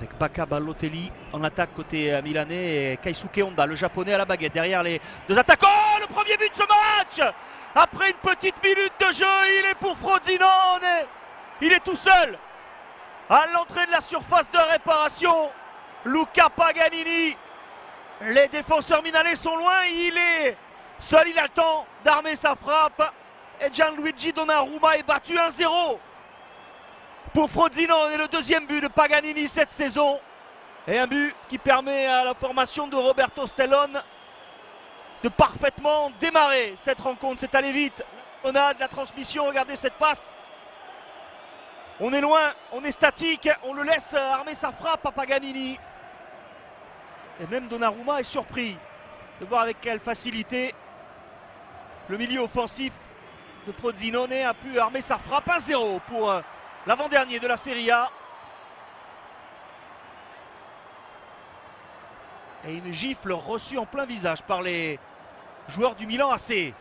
Avec Bacca, Balotelli en attaque côté milanais et Keisuke Honda, le japonais à la baguette. Derrière les deux attaquants, le premier but de ce match. Après une petite minute de jeu, il est pour Frosinone. Il est tout seul à l'entrée de la surface de réparation. Luca Paganini. Les défenseurs milanais sont loin. Il est seul, il a le temps d'armer sa frappe. Et Gianluigi Donnarumma est battu 1-0. Pour Frosinone et le deuxième but de Paganini cette saison. Et un but qui permet à la formation de Roberto Stellone de parfaitement démarrer cette rencontre. C'est allé vite. On a de la transmission, regardez cette passe. On est loin, on est statique, on le laisse armer sa frappe à Paganini. Et même Donnarumma est surpris de voir avec quelle facilité le milieu offensif de Frosinone a pu armer sa frappe. 1-0 pour l'avant-dernier de la Serie A. Et une gifle reçue en plein visage par les joueurs du Milan AC.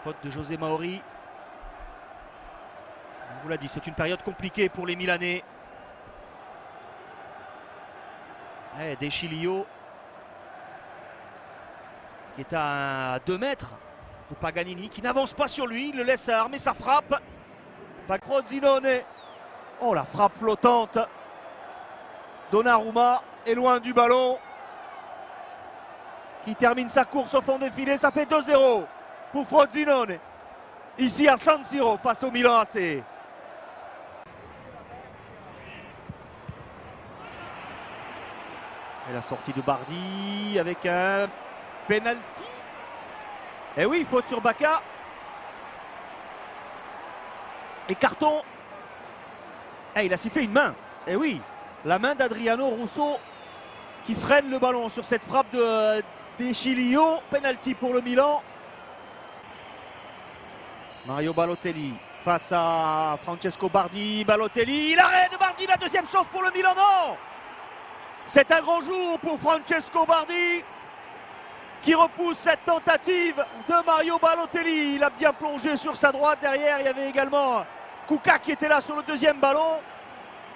Faute de José Mauri. On vous l'a dit, c'est une période compliquée pour les Milanais. De Chilio qui est à 2 mètres de Paganini, qui n'avance pas sur lui, il le laisse armer sa frappe. Frosinone. Oh, la frappe flottante. Donnarumma est loin du ballon. Qui termine sa course au fond des filets. Ça fait 2-0 pour Frosinone. Ici à San Siro face au Milan AC. Et la sortie de Bardi avec un penalty. Et oui, faute sur Bacca. Et carton. Et il a sifflé une main. Et oui, la main d'Adriano Russo qui freine le ballon sur cette frappe de Chilio. Penalty pour le Milan. Mario Balotelli face à Francesco Bardi. Balotelli, l'arrêt de Bardi, la deuxième chance pour le Milan. Non, c'est un grand jour pour Francesco Bardi qui repousse cette tentative de Mario Balotelli. Il a bien plongé sur sa droite. Derrière, il y avait également Kuka qui était là sur le deuxième ballon.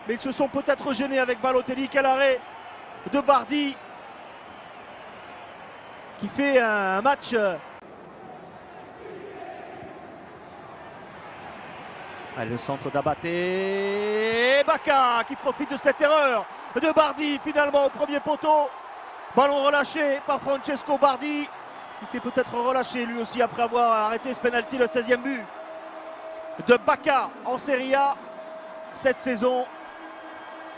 Mais ils se sont peut-être gênés avec Balotelli. Quel arrêt de Bardi qui fait un match. Allez, le centre d'Abaté. Bacca qui profite de cette erreur de Bardi finalement au premier poteau. Ballon relâché par Francesco Bardi qui s'est peut-être relâché lui aussi après avoir arrêté ce penalty, le 16e but de Bacca en Serie A cette saison.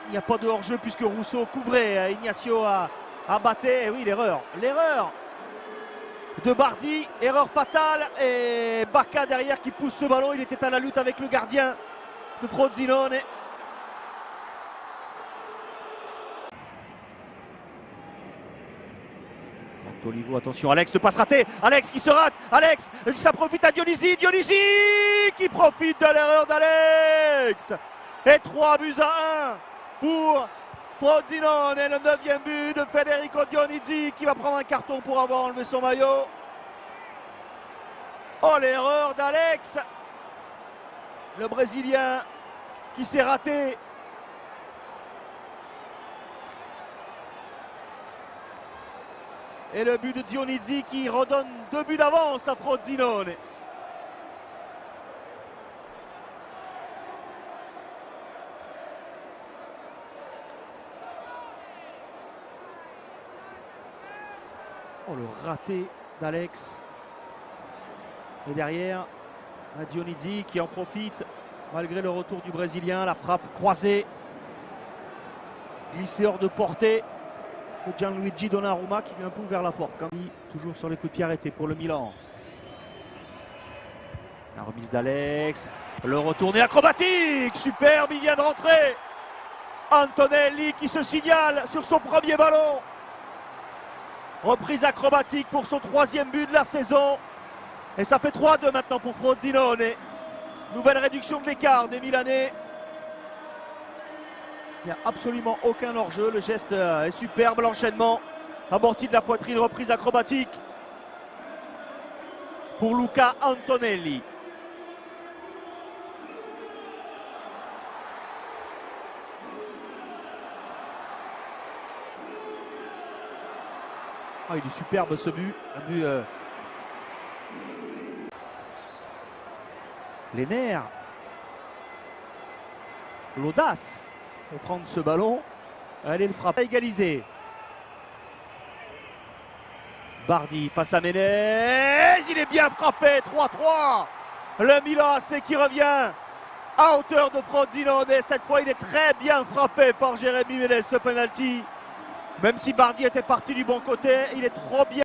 Il n'y a pas de hors-jeu puisque Russo couvrait Ignacio Abaté. Et oui, l'erreur de Bardi, erreur fatale. Et Bacca derrière qui pousse ce ballon. Il était à la lutte avec le gardien de Frosinone. Olivo, attention, Alex ne passe raté. Alex qui se rate. Alex, ça profite à Dionisi. Dionisi qui profite de l'erreur d'Alex. Et 3-1 pour Frosinone. Et le 9e but de Federico Dionisi qui va prendre un carton pour avoir enlevé son maillot. Oh, l'erreur d'Alex. Le Brésilien qui s'est raté. Et le but de Dionisi qui redonne 2 buts d'avance à Frosinone. Oh, le raté d'Alex. Et derrière, Dionisi qui en profite malgré le retour du Brésilien. La frappe croisée. Glissé hors de portée de Gianluigi Donnarumma qui vient un peu vers la porte. Toujours sur les coups de pied arrêtés pour le Milan. La remise d'Alex. Le retourné acrobatique. Superbe, il vient de rentrer. Antonelli qui se signale sur son premier ballon. Reprise acrobatique pour son 3e but de la saison. Et ça fait 3-2 maintenant pour Frosinone. Nouvelle réduction de l'écart des Milanais. Il n'y a absolument aucun hors-jeu. Le geste est superbe. L'enchaînement amorti de la poitrine. Reprise acrobatique pour Luca Antonelli. Oh, il est superbe ce but. Un but. Les nerfs. L'audace de prendre ce ballon. Allez, le frappe. Égalisé. Bardi face à Menez. Il est bien frappé. 3-3. Le Milan AC qui revient à hauteur de Frosinone. Cette fois, il est très bien frappé par Jérémy Menez, ce penalty. Même si Bardi était parti du bon côté, il est trop bien.